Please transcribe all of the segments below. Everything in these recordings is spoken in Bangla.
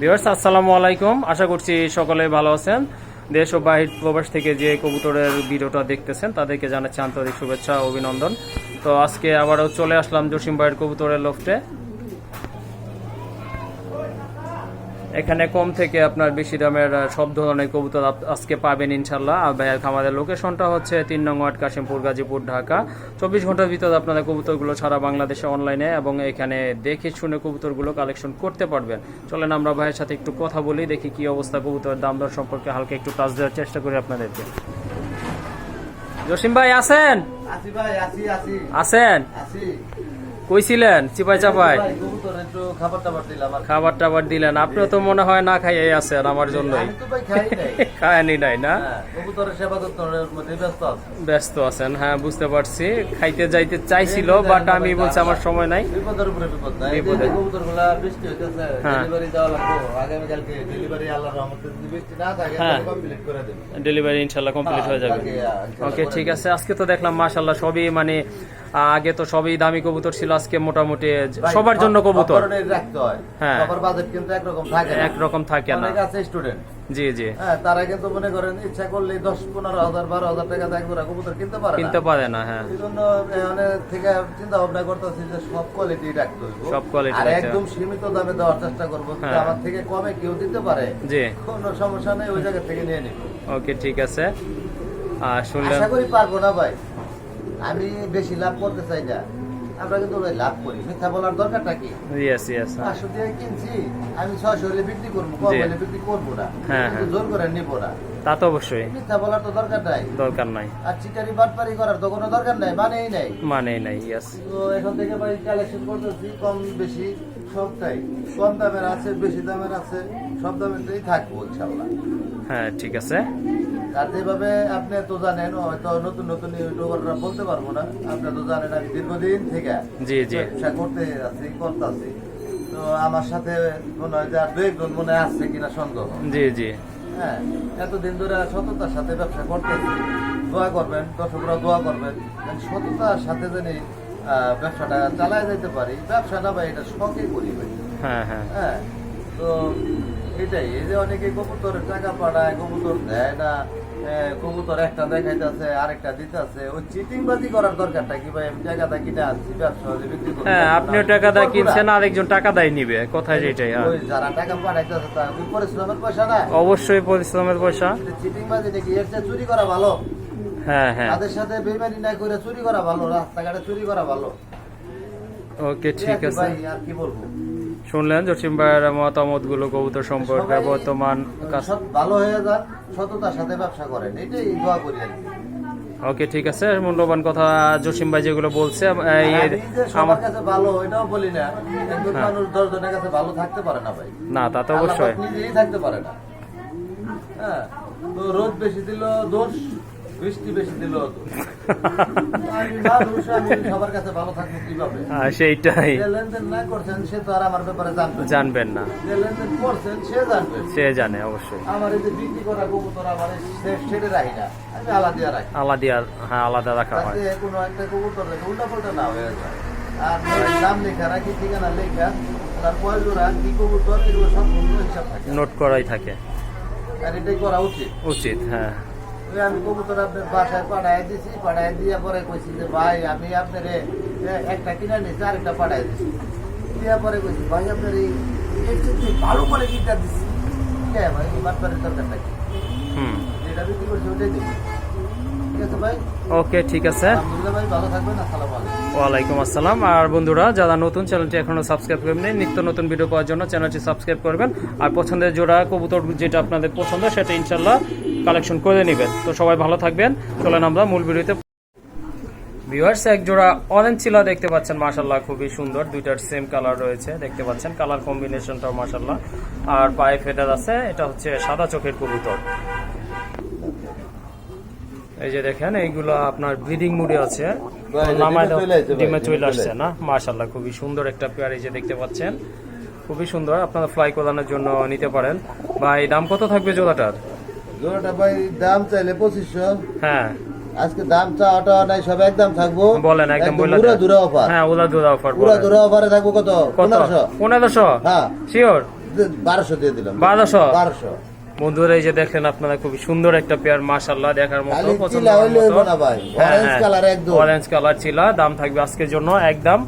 ভিউয়ার্স আসসালামু আলাইকুম, আশা করছি সকলে ভালো আছেন। দেশ ও বাহির প্রবাস থেকে যে কবুতরের ভিডিওটা দেখতেছেন তাদেরকে জানাচ্ছি আন্তরিক শুভেচ্ছা ও অভিনন্দন। তো আজকে আবারও চলে আসলাম জসিম ভাইয়ের কবুতরের লফটে। এখানে কম থেকে আপনার বেশি দামের সব ধরনের কবুতর আজকে পাবেন ইনশাল্লাহ। আর ভাইয়ের খামারের লোকেশনটা হচ্ছে 3 নং ওয়ার্ড, কাশিমপুর, গাজীপুর, ঢাকা। 24 ঘন্টার ভিতরে আপনারা কবুতরগুলো সারা বাংলাদেশে অনলাইনে এবং এখানে দেখে শুনে কবুতরগুলো কালেকশন করতে পারবেন। চলেন আমরা ভাইয়ের সাথে একটু কথা বলি, দেখি কি অবস্থা কবুতরের দাম দর সম্পর্কে হালকা একটু টাচ দেওয়ার চেষ্টা করি আপনাদেরকে। জসিম ভাই আছেন? আছেন? কইছিলেন চিপাই চাপাই খাবার টাবার দিলেন, আপনিও তো মনে হয় না খাইয়ে আছেন আমার জন্যই। খায়নি নাই না? ব্যস্ত আছেন, হ্যাঁ বুঝতে পারছি। খাইতে যাইতে চাইছিল, বাট আমি বলছি আমার সময় নাই। ডেলিভারি ইনশাল্লাহ কমপ্লিট হয়ে যাবে। ওকে ঠিক আছে। আজকে তো দেখলাম মাশাল্লাহ সবই মানে আগে তো সবই দামি কবুতর ছিল, আজকে মোটামুটি সবার জন্য কবুতর। হ্যাঁ একরকম থাকে না। জি জি, তারা কিন্তু মনে করেন ইচ্ছা করলে 10-15,000 12,000 টাকা দিয়ে একবার কবুতর কিনতে পারে না। হ্যাঁ এই জন্য থেকে চিন্তা ভাবনা করতেছি যে সব কোয়ালিটি রাখতে হবে, সব কোয়ালিটি আর একদম সীমিত দামে দেওয়ার চেষ্টা করব। যদি আমার থেকে কমে কেউ দিতে পারে জি কোনো সমস্যা নেই, ওই জায়গা থেকে নিয়ে নিব। ওকে ঠিক আছে। শুনলেন, আশা করি পারবো না ভাই, আমি বেশি লাভ করতে চাই না। আমরা কিন্তু লাভ করি, মিথ্যা বলার দরকারটা কি? ইয়েস ইয়েস, 500 দিয়ে কিনছি, আমি 600 হলে বিক্রি করবো, কম হলে বিক্রি করবো না, জোর করে নিব না। তা তো অবশ্যই, মিথ্যা বলার তো দরকার নাই। আর চিটারি বাটপারি করার তো কোনো দরকার নাই, মানেই নাই। ইয়েস, তো এখন থেকে ভাই কালেকশন করতেছি, কম বেশি সবটাই। কম দামের আছে, বেশি দামের আছে, সব দামেরটাই থাকবো ইনশাআল্লাহ। হ্যাঁ ঠিক আছে। আর যেভাবে আপনি তো জানেন, হয়তো নতুন নতুন ইউটিউবাররা বলতে পারবো না, আপনি তো জানেন আমি দীর্ঘদিন থেকে জি জি ব্যবসা করতেছি। তো আমার সাথে মনে হয় যে আর 2-1 মনে আসছে কিনা সন্দেহ। জি জি, হ্যাঁ এতদিন ধরে সততার সাথে ব্যবসা করতেছি। দোয়া করবেন, দর্শকরা দোয়া করবেন, সততার সাথে জানি ব্যবসাটা চালায় যেতে পারি। ব্যবসাটা ভাই এটা শখে করি ভাই। হ্যাঁ হ্যাঁ হ্যাঁ, তো এটাই। এই যে অনেকে কবুতরের টাকা পাঠায়, কবুতর দেয় না, কবুতর একটা দেখাইতেছে আরেকটা দিতেছে, ওই চিটিংবাজি করার দরকারটা কি ভাই? আমি টাকা দা কিনে আনছি, ব্যবসা বিক্রি করি। হ্যাঁ আপনিও টাকা দা কিনছেন, আরেকজন টাকা দায় নিবে, কোথায় যেটাই। ওই যারা টাকা পাঠাইতেছে তার পরিশ্রমের পয়সা না? অবশ্যই পরিশ্রমের পয়সা। চিটিংবাজি নাকি? এর চেয়ে চুরি করা ভালো। হ্যাঁ হ্যাঁ, তাদের সাথে বেইমানি না করে চুরি করা ভালো, রাস্তাঘাটে চুরি করা ভালো। ওকে ঠিক আছে ভাই, আর কি বলবো? শুনলেন জসিম ভাইয়ের মতামত গুলো কবুতর সম্পর্কে। বর্তমান ভালো হয়ে যান, সততার সাথে ব্যবসা করেন, এটাই দোয়া করি আর কি। ওকে ঠিক আছে। মূল্যবান কথা জসিম ভাই যেগুলো বলছে, আমার কাছে ভালো এটাও বলি না। একজন মানুষ 10 জনের কাছে ভালো থাকতে পারে না ভাই। না তা তো অবশ্যই, নিজেই থাকতে পারে না। হ্যাঁ, তো রোদ বেশি দিল দোষ, বৃষ্টি বেশি দিল সবার কাছে ভালো থাকবো কিভাবে? সেইটাই, লেনদেন না করছেন সে তো আর আমার ব্যাপারে জানবেন না, লেনদেন করছেন সে জানে অবশ্যই। আমার এই যে বিক্রি করা কবুতর আমার সেটে রাখি না, আমি আলাদা রাখা হয়। কোনো একটা কবুতর রেখে উল্টাপাল্টা না হয়ে যায়। আর নাম লেখা রাখি, ঠিকানা লেখা, তার পয়জোড়া কি কবুতর, এগুলো সব হিসাব থাকে, নোট করাই থাকে। আর এটাই করা উচিত। হ্যাঁ, আমি কবুতর আপনার বাসায় পাঠায় দিছি, পাঠায় দিয়ে পরে কইছি যে ভাই আমি আপনার একটা কিনে নিয়েছি, আরেকটা পাঠায় দিছি। দিয়া পরে কইছি ভাই আপনার এই ভালো করে কিনটা দিচ্ছি, ভাই বাটপারের দরকারটা কি? যেটা বিক্রি করছি ওটাই দিচ্ছি। ঠিক আছে ভাই? ওকে ঠিক আছে। ভাই ভালো থাকবেন, আসসালামু আলাইকুম। ওয়ালাইকুম আসসালাম। আর বন্ধুরা যারা নতুন, চ্যানেলটি এখনো সাবস্ক্রাইব করবেন, নিত্য নতুন ভিডিও পাওয়ার জন্য চ্যানেলটি সাবস্ক্রাইব করবেন। আর পছন্দের জোড়া কবুতর যেটা আপনাদের পছন্দ সেটা ইনশাল্লাহ কালেকশন করে নেবেন। তো সবাই ভালো থাকবেন। চলেন আমরা মূল ভিডিওতে। ভিউয়ার্স, এক জোড়া অরেঞ্জ চিলা দেখতে পাচ্ছেন, মাশাআল্লাহ খুবই সুন্দর। দুইটার সেম কালার রয়েছে, দেখতে পাচ্ছেন কালার কম্বিনেশনটাও মাশাআল্লাহ। আর পায়ে ফেদার আছে, এটা হচ্ছে সাদা চোখের কবুতর। এই যে দেখেন এইগুলো আপনার ব্রিডিং মুডে আছে, ডিমে চলে আসছে না? মাশাআল্লাহ খুবই সুন্দর একটা পেয়ার। এই যে দেখতে পাচ্ছেন খুবই সুন্দর, আপনারা ফ্লাই করানোর জন্য নিতে পারেন। ভাই দাম কত থাকবে জোড়াটার? জোড়াটা ভাই দাম চাইলে 2500। হ্যাঁ, আজকে দাম চাওয়াটা নাই, সব একদম থাকবো। বলেন একদম বললেন। উড়াধুরা অফার। হ্যাঁ উড়াধুরা অফার। উড়াধুরা অফারে থাকবো কত? 1500। 1500? হ্যাঁ শিওর? 1200 দিয়ে দিলাম। 1200 বন্ধুরা এই যে দেখেন আপনারা খুবই সুন্দর একটা পেয়ার মাশাআল্লাহ দেখার মতো খালি পছন্দ চিলা হইলে হইবো না ভাই, অরেঞ্জ কালার একদম। অরেঞ্জ কালার ছিল, দাম থাকবে আজকের জন্য একদম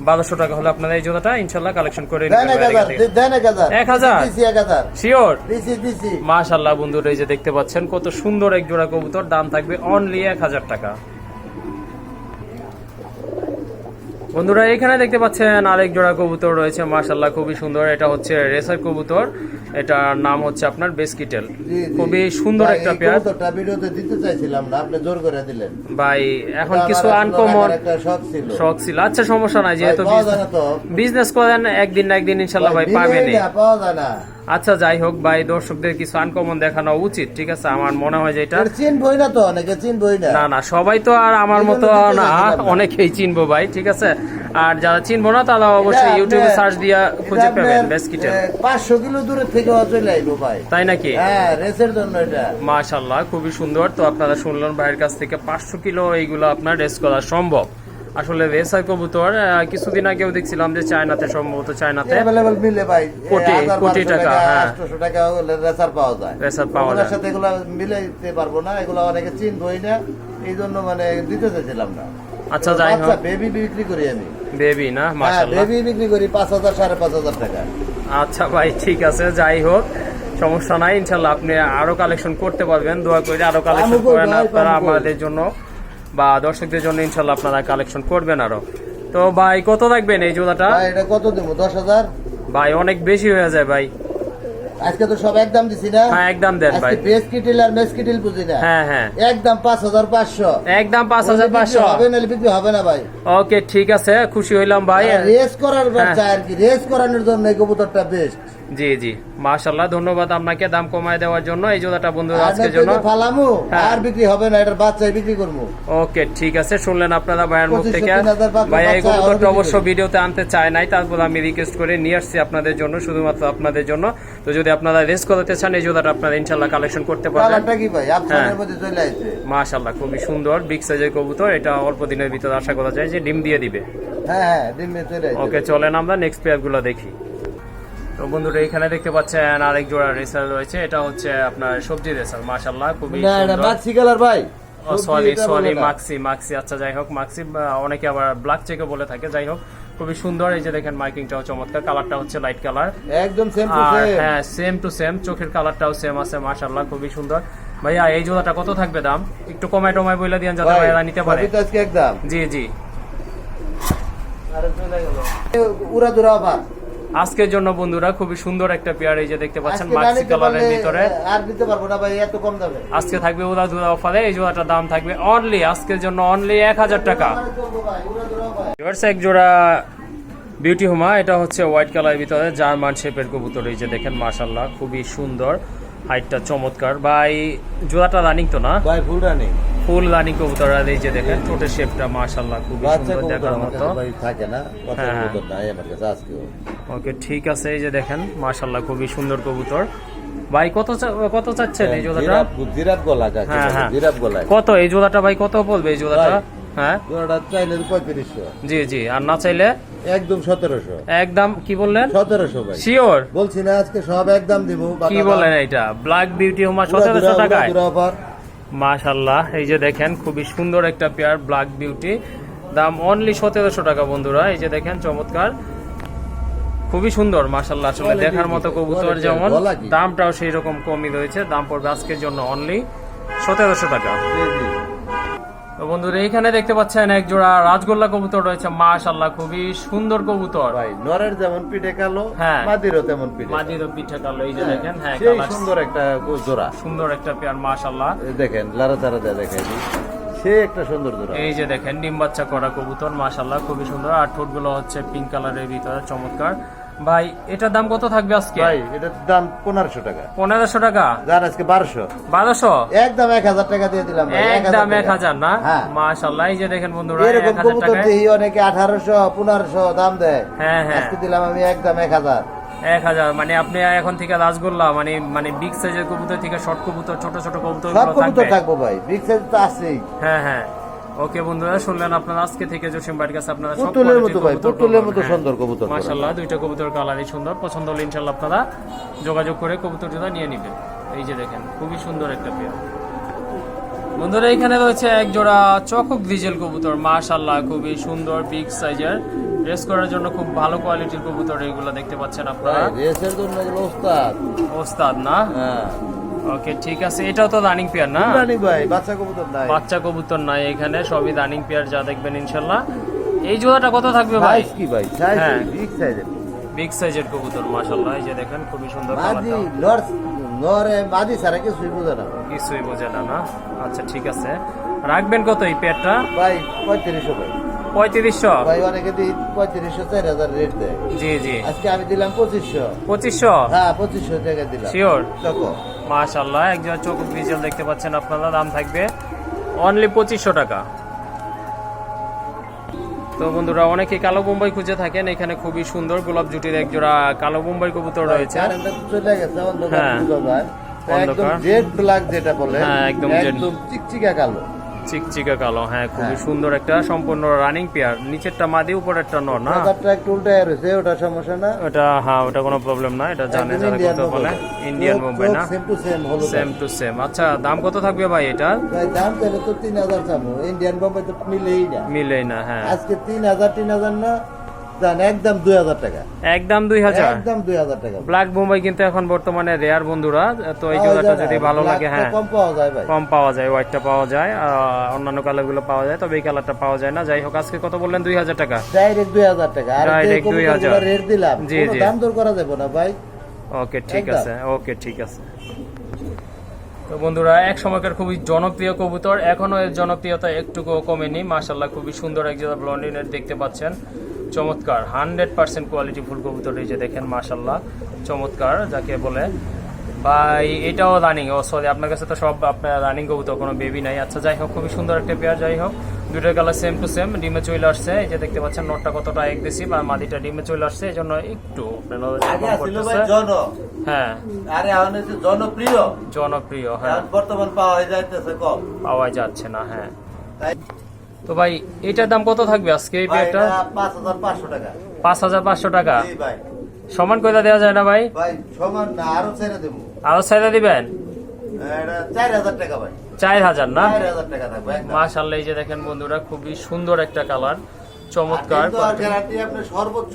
1200 টাকা হলে আপনারা এই জোড়াটা ইনশাআল্লাহ কালেকশন করে নিতে পারবেন। 1000 শিওর মাশাআল্লাহ বন্ধুরা এই যে দেখতে পাচ্ছেন কত সুন্দর এক জোড়া কবুতর, দাম থাকবে অনলি 1000 টাকা। বন্ধুরা এখানে দেখতে পাচ্ছেন আরেক জোড়া কবুতর রয়েছে মাশাআল্লাহ খুবই সুন্দর, এটা হচ্ছে রেসার কবুতর, এটার নাম হচ্ছে আপনার বেসকিটেল, খুবই সুন্দর একটা পেয়ার। কবুতরটা ভিডিওতে দিতে চাইছিলাম না, আপনি জোর করে দিলেন ভাই। এখন কিছু আনকমন শখ ছিল, আচ্ছা সমস্যা নাই, যেহেতু বিজনেস করেন একদিন না একদিন ইনশাআল্লাহ ভাই পাবেন। পাওয়া যায় না। আচ্ছা যাই হোক ভাই, দর্শকদের কিছু আনকমন দেখানো উচিত, ঠিক আছে? আমার মনে হয় যে এটা চিনবই না তো, অনেকে চিনবই না। না না সবাই তো আর আমার মতো না, অনেকেই চিনবো ভাই, ঠিক আছে? আর যারা চিনবো না তারা অবশ্যই ইউটিউবে সার্চ দিয়ে খুঁজে পাবেন বেসকিটেল। 500 কিলো দূরে থেকে চলে আইবো ভাই, তাই নাকি? হ্যাঁ, রেসের জন্য এটা মাশাআল্লাহ খুবই সুন্দর। তো আপনারা শুনলেন ভাইয়ের কাছ থেকে 500 কিলো এইগুলো আপনার রেস করা সম্ভব। আসলে রেসার কবুতর কিছুদিন আগেও দেখছিলাম যে চায়নাতে, সম্ভবত চায়নাতে अवेलेबल মিলে ভাই, কোটি টাকা, হ্যাঁ 800 টাকা রেসার পাওয়া যায়। রেসার পাওয়া যায়, সাথে এগুলো মিলাইতে পারবো না, এগুলো অনেকে চিনবই না, এইজন্য মানে দিতে চাইছিলাম না। আচ্ছা যাই হোক, বেবি বিক্রি করি আমি, বেবি না মাশাআল্লাহ, বেবি বিক্রি করি 5000 5500 টাকা। আচ্ছা ভাই ঠিক আছে, যাই হোক সমস্যা নাই, ইনশাআল্লাহ আপনি আরো কালেকশন করতে পারবেন, দোয়া করি আরো কালেকশন করেন আপনারা আমাদের জন্য বা দর্শকদের জন্য, ইনশাআল্লাহ আপনারা কালেকশন করবেন আরো। তো ভাই কত রাখবেন এই জোড়াটা? ভাই এটা কত দেব? 10000 ভাই অনেক বেশি হয়ে যায় ভাই। আজকে তো সব একদম দিছি না? হ্যাঁ একদম দেন ভাই। আজকে বেসকিটেল আর মেসকিটেল বুঝি না। হ্যাঁ হ্যাঁ একদম 5500, একদম 5500 হবে না, বিক্রি হবে না ভাই। ওকে ঠিক আছে, খুশি হইলাম ভাই। রেস করার বাচ্চা আর কি, রেস করানোর জন্য এই কবুতরটা বেস্ট। জি জি মাশাআল্লাহ, ধন্যবাদ আপনাকে দাম কমায় দেওয়ার জন্য। এই জোড়াটা বন্ধুরা আজকের জন্য ফালামু, আর বিক্রি হবে না, এটার বাচ্চাই বিক্রি করব। ওকে ঠিক আছে, শুনলেন আপনারা ভাইয়ের মুখ থেকে। ভাই এই কবুতরটা অবশ্য ভিডিওতে আনতে চায় নাই, তারপর আমি রিকোয়েস্ট করে নিয়ে আসছি আপনাদের জন্য, শুধুমাত্র আপনাদের জন্য। তো যদি আপনারা রেস করতে চান এই জোড়াটা আপনারা ইনশাআল্লাহ কালেকশন করতে পারবেন। কালারটা কি ভাই আপনাদের মধ্যে চলে আসছে মাশাআল্লাহ, খুবই সুন্দর বিগ সাইজের কবুতর, এটা অল্প দিনের ভিতরে আশা করা যায় যে ডিম দিয়ে দিবে। হ্যাঁ হ্যাঁ ডিম দিয়ে চলে আসছে। ওকে চলেন আমরা নেক্সট পেয়ারগুলো দেখি। তো বন্ধুরা এখানে দেখতে পাচ্ছেন আরেক জোড়া রেসার রয়েছে, এটা হচ্ছে আপনার সবজি রেসার, মাশাআল্লাহ খুবই না এটা মাক্সি কালার ভাই। সরি মাক্সি, আচ্ছা যাই হোক মাক্সি, অনেকে আবার ব্ল্যাক চেকও বলে থাকে। যাই হোক খুবই সুন্দর, এই যে দেখেন মার্কিংটাও চমৎকার, কালারটা হচ্ছে লাইট কালার, একদম সেম টু সেম। হ্যাঁ সেম টু সেম, চোখের কালারটাও সেম আছে, মাশাআল্লাহ খুবই সুন্দর। ভাইয়া এই জোড়াটা কত থাকবে দাম? একটু কমায় টমায় বলে দিয়েন যাতে ভাইয়া নিতে পারে। আজকে একদম জি জি, আরে চলে গেল উড়া দুরা আবার আজকের জন্য বন্ধুরা খুবই সুন্দর একটা পেয়ার, এই যে দেখতে পাচ্ছেন মাক্সি কালারের ভিতরে। আর দিতে পারবো না ভাই, এত কম দামে আজকে থাকবে উড়া দুরা অফারে, এই জোড়াটার দাম থাকবে অনলি আজকের জন্য অনলি 1000 টাকা। এক জোড়া বিউটি হুমা, এটা হচ্ছে হোয়াইট কালারের ভিতরে জার্মান শেপের কবুতর, এই যে দেখেন মাশাআল্লাহ খুবই সুন্দর, হাইটটা চমৎকার। ভাই জোড়াটা রানিং তো না? ভাই ফুল রানিং, ফুল রানিং কবুতর, আর এই যে দেখেন ছোটের শেপটা মাশাআল্লাহ খুবই সুন্দর দেখার মতো। ভাই থাকে না কথা কবুতর নাই আমার কাছে আজকে। ওকে ঠিক আছে, এই যে দেখেন মাশাআল্লাহ খুবই সুন্দর কবুতর। ভাই কত চাচ্ছেন এই জোড়াটা? জিরাফ গলা কাছে, জিরাফ গলা কত এই জোড়াটা ভাই, কত বলবে এই জোড়াটা? হ্যাঁ জোড়াটা চাইলে 3500। জি জি, আর না চাইলে একদম 1700। একদম কি বললেন? 1700 ভাই শিওর বলছি না, আজকে সব একদম দিব। কি বলেন এটা? ব্ল্যাক বিউটি হুমা 1700 টাকায়, মাশাআল্লাহ। এই যে দেখেন খুবই সুন্দর একটা পেয়ার ব্ল্যাক বিউটি, দাম অনলি 1700 টাকা বন্ধুরা। এই যে দেখেন চমৎকার, খুবই সুন্দর মাশাআল্লাহ, আসলে দেখার মতো কবুতর, যেমন দামটাও সেই রকম কমই রয়েছে। দাম পড়বে আজকের জন্য অনলি 1700 টাকা। তো বন্ধুরা এইখানে দেখতে পাচ্ছেন এক জোড়া রাজগোল্লা কবুতর রয়েছে, মাশাআল্লাহ খুবই সুন্দর কবুতর। ভাই নরের যেমন পিঠে কালো, হ্যাঁ মাদিরও তেমন পিঠে, মাদিরও পিঠে কালো। এই যে দেখেন, হ্যাঁ সেই সুন্দর একটা জোড়া, সুন্দর একটা পেয়ার মাশাআল্লাহ। দেখেন লারা চারা দেয়া দেখেন, সে একটা সুন্দর জোড়া। এই যে দেখেন ডিম বাচ্চা করা কবুতর, মাশাআল্লাহ খুবই সুন্দর, আর ঠোঁটগুলো হচ্ছে পিঙ্ক কালারের ভিতরে চমৎকার। ভাই এটার দাম কত থাকবে আজকে? ভাই এটার দাম 1500 টাকা। 1500 টাকা? যার আজকে 1200 একদম 1000 টাকা দিয়ে দিলাম ভাই, একদম 1000 না? মাশাআল্লাহ, এই যে দেখেন বন্ধুরা এরকম 1000 কবুতর টাকা, দেখি অনেকে 1800 1500 দাম দেয়। হ্যাঁ হ্যাঁ, আজকে দিলাম আমি একদম 1000। মানে আপনি এখন থেকে রাজগোল্লা মানে বিগ সাইজের কবুতর থেকে শর্ট কবুতর, ছোট ছোট কবুতর সব কবুতর থাকবো ভাই, বিগ সাইজ তো আছেই। হ্যাঁ হ্যাঁ, ওকে বন্ধুরা, শুনলেন আপনারা আজকে থেকে জসিম ভাইয়ের কাছে আপনারা সব পুতুলের মতো ভাই, কবুতর পুতুলের পাবেন। মতো হ্যাঁ। সুন্দর কবুতর। মাশাআল্লাহ, দুইটা কবুতর কালারই সুন্দর, পছন্দ হলে ইনশাআল্লাহ আপনারা যোগাযোগ করে কবুতরটা নিয়ে নেবেন। এই যে দেখেন খুবই সুন্দর একটা পেয়ার। বন্ধুরা এখানে রয়েছে এক জোড়া চকক ডিজেল কবুতর, মাশাআল্লাহ খুবই সুন্দর, বিগ সাইজের, রেস করার জন্য খুব ভালো কোয়ালিটির কবুতর। এইগুলো দেখতে পাচ্ছেন আপনারা, ভাই রেসের জন্য এগুলো ওস্তাদ। ওস্তাদ না? হ্যাঁ ওকে ঠিক আছে, এটাও তো রানিং পেয়ার না? রানিং ভাই, বাচ্চা কবুতর নাই। বাচ্চা কবুতর নাই এখানে, সবই রানিং পেয়ার, যা দেখবেন ইনশাআল্লাহ। এই জোড়াটা কত থাকবে ভাই? সাইজ কি ভাই? সাইজ হ্যাঁ। বিগ সাইজের। বিগ সাইজের কবুতর মাশাআল্লাহ, এই যে দেখেন খুবই সুন্দর মাদি কালারটা, নরে মাদি ছাড়া কিছুই বোঝে না কিছুই বোঝে না না? আচ্ছা ঠিক আছে, রাখবেন কত এই পেয়ারটা? ভাই। 3500 ভাই। 3500? ভাই অনেকে দিই 3500 4000 রেট দেয়। জি জি, আজকে আমি দিলাম 2500। 2500? হ্যাঁ 2500 টাকা দিলাম। শিওর? দেখো মাশাআল্লাহ, একজন চোখ ডিজেল দেখতে পাচ্ছেন আপনারা, দাম থাকবে অনলি 2500 টাকা। তো বন্ধুরা অনেকে কালো বোম্বাই খুঁজে থাকেন, এখানে খুবই সুন্দর গোলাপ জুটির এক জোড়া কালো বোম্বাই কবুতর রয়েছে। কারেন্টটা চলে গেছে, অন্ধকার হ্যাঁ। পুরো ভাই। একদম অন্ধকার। জেড ব্ল্যাক যেটা বলে, হ্যাঁ, একদম jet। একদম চিকচিকা কালো। চিকচিকা কালো, হ্যাঁ খুবই হ্যাঁ। সুন্দর একটা সম্পূর্ণ রানিং পেয়ার, নিচেরটা মাদি উপরেরটা নর না? কালারটা একটু উল্টায় রয়েছে, ওটা সমস্যা না। ওটা হ্যাঁ, ওটা কোনো প্রবলেম না, এটা জানে একদম যারা Indian কত বলে, বোম্বাই। ইন্ডিয়ান বোম্বাই না? সেম টু সেম হলো সেম টু সেম। আচ্ছা দাম কত থাকবে ভাই এটা? ভাই। দাম তাহলে তো 3000 চাবো, ইন্ডিয়ান বোম্বাই তো মিলেই না। মিলেই না, হ্যাঁ। আজকে 3000 না জান, একদম 2000 টাকা। একদম 2000? একদম 2000 টাকা। ব্ল্যাক বোম্বাই কিন্তু এখন বর্তমানে রেয়ার বন্ধুরা, তো এই পাওয়া জোড়াটা যায় না, যদি ভালো লাগে, blackটা হ্যাঁ কম পাওয়া যায় ভাই। কম পাওয়া যায়, হোয়াইটটা পাওয়া যায়, অন্যান্য কালারগুলো পাওয়া যায়, তবে এই কালারটা পাওয়া যায় না। যাই হোক, আজকে কত বললেন? 2000 টাকা? ডাইরেক্ট 2000 টাকা। আর যে Direct 2000 কবুতরগুলো রেট দিলাম, জি, কোনো জি। দাম দর করা যাবে না ভাই। ওকে ঠিক একদম। আছে, ওকে ঠিক আছে। তো বন্ধুরা এক সময়কার খুবই জনপ্রিয় কবুতর, এখনো এর জনপ্রিয়তা একটুকুও কমেনি। মাশাআল্লাহ খুবই সুন্দর এক জোড়া ব্লন্ডিনেট দেখতে পাচ্ছেন, চমৎকার 100% কোয়ালিটি ফুল কবুতর। এই যে দেখেন মাশাআল্লাহ চমৎকার যাকে বলে। ভাই এটাও রানিং? ও সরি, আপনার কাছে তো সব আপনার রানিং কবুতর, কোনো বেবি নাই। আচ্ছা যাই হোক, খুবই সুন্দর একটা পেয়ার। যাই হোক, দুটোর কালার সেম টু সেম, ডিমে চলে আসছে। এই যে দেখতে পাচ্ছেন নটটা কতটা এগ্রেসিভ আর মাদিটা ডিমে চলে আসছে, এই জন্য একটু আপনার নজরে আগে কম ছিল ভাই পড়তেছে। জন, হ্যাঁ আরে এখন হচ্ছে জনপ্রিয়, জনপ্রিয়, হ্যাঁ এখন বর্তমান পাওয়া যাইতেছে কম। পাওয়া যাচ্ছে না, হ্যাঁ। তাই তো ভাই এটার দাম কত থাকবে আজকে এই ভাই পেয়ারটা? এটা 5500 টাকা। 5500 টাকা? জি ভাই। সমান করে দেওয়া যায় না ভাই? ভাই সমান না, আরো ছেড়ে দেবো। আরো ছাইড়া দিবেন? এটা 4000 টাকা ভাই। 4000 না? 4000 টাকা থাকবে একদম। মাশাআল্লাহ, এই যে দেখেন বন্ধুরা খুবই সুন্দর একটা কালার, চমৎকার। আর কিন্তু আর গ্যারান্টি আপনি সর্বোচ্চ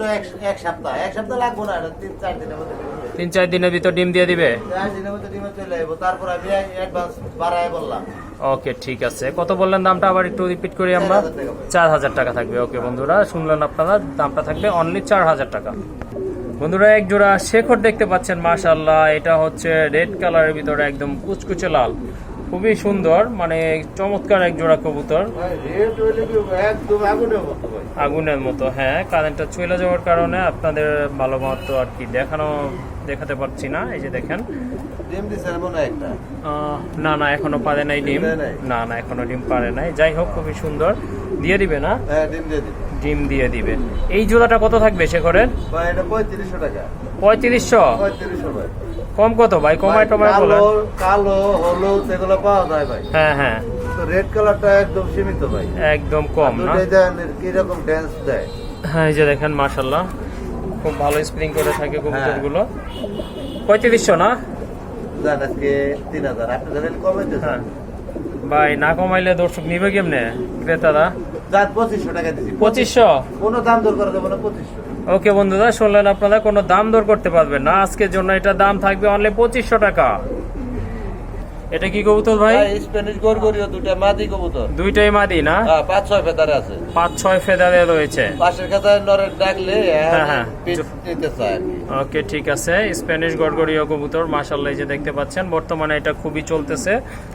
এক সপ্তাহ, এক সপ্তাহ লাগবে না, এটা 3-4 দিনের মধ্যে ডিম দেবে। 3-4 দিনের ভিতর ডিম দিয়ে দিবে? 4 দিনের মধ্যে ডিমে চলে আসবো, তারপর আমি অ্যাডভান্স বাড়ায় বললাম। ওকে ঠিক আছে, কত বললেন দামটা? আবার একটু রিপিট করি আমরা। 4000 টাকা ভাই। 4000 টাকা থাকবে। ওকে বন্ধুরা শুনলেন আপনারা, দামটা থাকবে অনলি 4000 টাকা। বন্ধুরা এক জোড়া শেখর দেখতে পাচ্ছেন, মাশাআল্লাহ এটা হচ্ছে রেড কালারের ভিতরে একদম কুচকুচে লাল, খুবই সুন্দর, মানে চমৎকার এক জোড়া কবুতর, ভাই রেট হইলে কি একদম আগুনের মতো ভাই। আগুনের মতো। হ্যাঁ, কারেন্টটা চলে যাওয়ার কারণে আপনাদের ভালো মতো আর কি দেখাতে পারছি না। এই যে দেখেন, ডিম দিছে মনে হয় একটা। না না এখনো পারে নাই ডিম, দেয় নাই? না না এখনো ডিম পারে নাই। যাই হোক খুবই সুন্দর, দিয়ে দিবে না? হ্যাঁ ডিম দিয়ে দিবে। ডিম দিয়ে দিবে। এই জোড়াটা কত থাকবে শেখরের? ভাই এটা 3500 টাকা। 3500? 3500 ভাই। কম কত ভাই? কমায় টমায় বলে। কালো হলুদ এগুলো পাওয়া যায় ভাই, হ্যাঁ হ্যাঁ, তো রেড কালারটা একদম সীমিত ভাই। একদম কম না? দুটাই দেন কিরকম ড্যান্স দেয়। হ্যাঁ এই যে দেখেন মাশাআল্লাহ খুব ভালো স্প্রিং করে থাকে কবুতরগুলো। 3500 না? জান আজকে 3000, আপনি জানেন কমে দিয়েছেন। হ্যাঁ ভাই, না কমাইলে দর্শক নিবে কেমনে ক্রেতারা? জান 2500 টাকা দিছি। 2500? কোনো দাম দর করা যাবে না, 2500। ওকে বন্ধুরা শুনলেন আপনারা, কোনো দাম দর করতে পারবেন না আজকের জন্য, এটা দাম থাকবে অনলি 2500 টাকা। এটা কি কবুতর ভাই? স্প্যানিশ গরগরিও দুটা মাদি কবুতর, দুইটাই মাদি না? হ্যাঁ 5-6 ফেদারে আছে। 5-6 ফেদারে রয়েছে। পাশের খাতায় নরের ডাকলে হ্যাঁ, হ্যাঁ। পিচ নিতে চায় আর কি। ওকে ঠিক আছে, স্প্যানিশ গড়গড়িয়া কবুতর মাশাআল্লাহ, এই যে দেখতে পাচ্ছেন বর্তমানে এটা খুবই চলতেছে,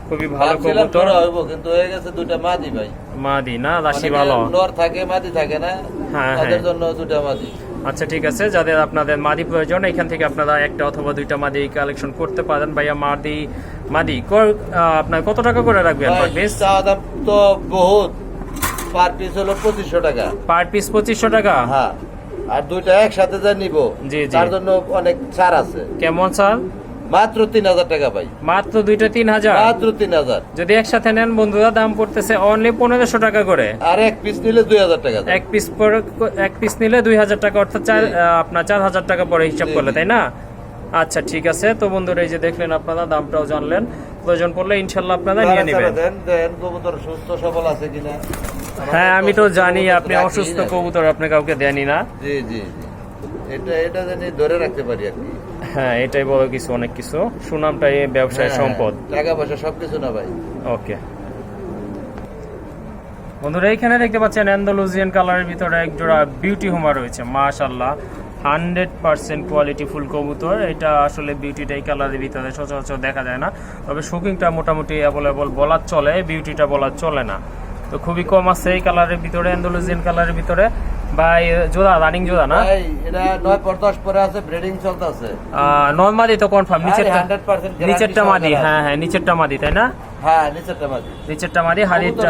খুবই ভালো ভাবছিলাম কবুতর। তোরা হইবো, কিন্তু হয়ে গেছে দুটা মাদি ভাই। মাদি না? রাশি অনেকে ভালো। নর থাকে মাদি থাকে না, হ্যাঁ, তাদের হ্যাঁ। জন্য দুটা মাদি। আচ্ছা ঠিক আছে, যাদের আপনাদের মাদি প্রয়োজন এখান থেকে আপনারা একটা অথবা দুইটা মাদি কালেকশন করতে পারেন। ভাইয়া মাদি আপনার কত টাকা করে রাখবেন ভাই, পার পিস? চাওয়া দাম তো বহুত, পার পিস হলো 2500 টাকা। পার পিস 2500 টাকা? হ্যাঁ, আর দুইটা একসাথে যা নিব জি, জি। তার জন্য অনেক ছাড় আছে। কেমন স্যার? মাত্র 3000 টাকা ভাই, মাত্র দুইটা 3000। মাত্র 3000। যদি একসাথে নেন বন্ধুরা দাম পড়তেছে অনলি 1500 টাকা করে। আর এক পিস নিলে 2000 টাকা। এক পিস নিলে 2000 টাকা, অর্থাৎ আপনার 4000 টাকা পরে হিসাব করলে, তাই না? আচ্ছা ঠিক আছে। তো বন্ধুরা এই যে দেখলেন আপনারা, দামটাও জানলেন, প্রয়োজন পড়লে ইনশাল্লাহ আপনারা নিয়ে নেবেন। দেন কবুতর সুস্থ সবল আছে কিনা। হ্যাঁ আমি তো জানি আপনি অসুস্থ কবুতর আপনি কাউকে দেনই না। জি জি জি, এটা জানি ধরে রাখতে পারি আর কি। হ্যাঁ এটাই বড় কিছু, অনেক কিছু। সুনামটা এই ব্যবসায় সম্পদ, টাকা পয়সা সবকিছু না ভাই। ওকে বন্ধুরা, এইখানে দেখতে পাচ্ছেন অ্যান্ডালুজিয়ান কালারের ভিতরে এক জোড়া বিউটি হোমা রয়েছে। মাশাআল্লাহ 100% কোয়ালিটি ফুল কবুতর। এটা আসলে বিউটিটা এই কালারের ভিতরে সচরাচর দেখা যায় না, তবে শুকিংটা মোটামুটি অ্যাভেলেবল বলার চলে, বিউটিটা বলার চলে না। তো খুবই কম আছে এই কালারের ভিতরে, অ্যান্ডালুজিয়ান কালারের ভিতরে। ভাই জোড়া রানিং জোড়া না ভাই? এটা 9 পর 10 পরে আছে, ব্রিডিং চলতেছে। নরমালি তো কনফার্ম নিচেরটা 100% নিচেরটা মাদি। হ্যাঁ হ্যাঁ নিচেরটা মাদি, তাই না? হ্যাঁ নিচেরটা মাদি, নিচেরটা মাদি, হাড়িটা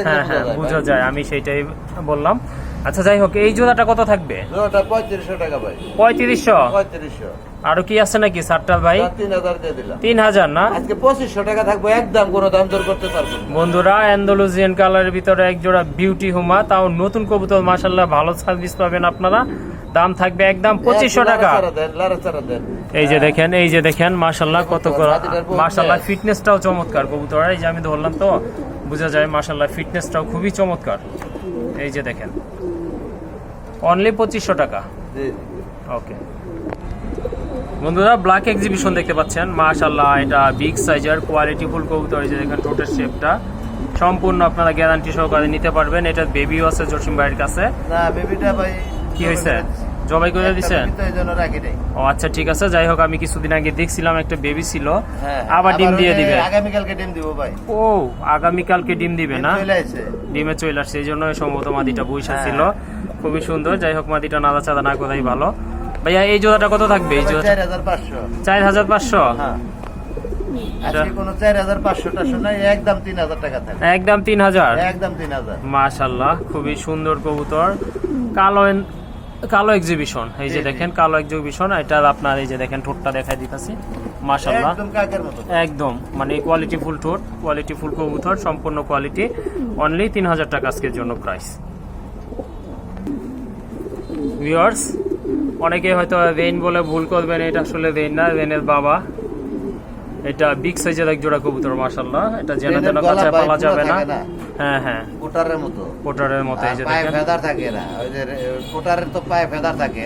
হ্যাঁ হ্যাঁ বোঝা যায়, আমি সেইটাই বললাম। আচ্ছা যাই হোক, এই জোড়াটা কত থাকবে? জোড়াটা 3500 টাকা ভাই। 3500? 3500। আরো কি আছে নাকি সারটাল ভাই? 3000 দিয়ে দিলাম। 3000 না? আজকে 2500 টাকা থাকবে একদম, কোনো দাম দর করতে পারবো না। বন্ধুরা অ্যান্ডালুজিয়ান কালারের ভিতরে এক জোড়া বিউটি হুমা, তাও নতুন কবুতর, মাশাআল্লাহ ভালো সার্ভিস পাবেন আপনারা। দাম থাকবে একদম 2500 টাকা। এই যে দেখেন মাশাআল্লাহ কত করে, মাশাআল্লাহ ফিটনেসটাও চমৎকার কবুতর। এই যে আমি ধরলাম তো বোঝা যায়, মাশাআল্লাহ ফিটনেসটাও খুবই চমৎকার। এই যে দেখেন অনলি 2500 টাকা। ওকে বন্ধুরা, ব্ল্যাক এক্সিবিশন দেখতে পাচ্ছেন। মাশাআল্লাহ এটা বিগ সাইজের কোয়ালিটি ফুল কবুতর। এই যে দেখেন ঠোঁটের শেপটা সম্পূর্ণ আপনারা গ্যারান্টি সহকারে নিতে পারবেন। এটা বেবিও আছে জসিম ভাইয়ের কাছে। না বেবিটা ভাই কি হয়েছে, জবাই করে দিয়েছেন? এইজন্য রাখি নাই। ও আচ্ছা ঠিক আছে। যাই হোক, আমি কিছুদিন আগে দেখছিলাম একটা বেবি ছিল, আবার ডিম দিয়ে দিবে। আগামীকালকে ডিম দিব ভাই। ও আগামীকালকে ডিম দিবে না? চলে আসছে, ডিমে চলে আসছে, এই জন্য সম্ভবত মাদিটা বইসা ছিল। খুবই সুন্দর। যাই হোক, মাদিটা নাড়া চাঁদা না করাই ভালো। ভাইয়া এই জোড়াটা কত থাকবে? এই জোড়া 4500। 4500? হ্যাঁ আজকে কোনো 4500 টাকা নাই, একদম 3000 টাকা থাকবে। একদম 3000? একদম 3000। মাশাআল্লাহ খুবই সুন্দর কবুতর, কালো এক্সিবিশন। এই যে দেখেন কালো এক্সিবিশন। এটা আপনার এই যে দেখেন ঠোঁটটা দেখাই দিতেছি, মাশাআল্লাহ একদম কাকের মতো, একদম মানে কোয়ালিটি ফুল ঠোঁট, কোয়ালিটি ফুল কবুতর, সম্পূর্ণ কোয়ালিটি। অনলি 3000 টাকা আজকের জন্য প্রাইস। ভিউয়ার্স অনেকে হয়তো রেইন বলে ভুল করবেন, এটা আসলে রেইন না, রেইনের বাবা। এটা বিগ সাইজের এক জোড়া কবুতর। মাশাআল্লাহ এটা যেন কাছে পালা যাবে না। হ্যাঁ হ্যাঁ কোটারের মতো, কোটারের মতো। এই যে পায়ে দেখেন ফেদার থাকে না, ওই যে কোটারের তো পায়ে ফেদার থাকে,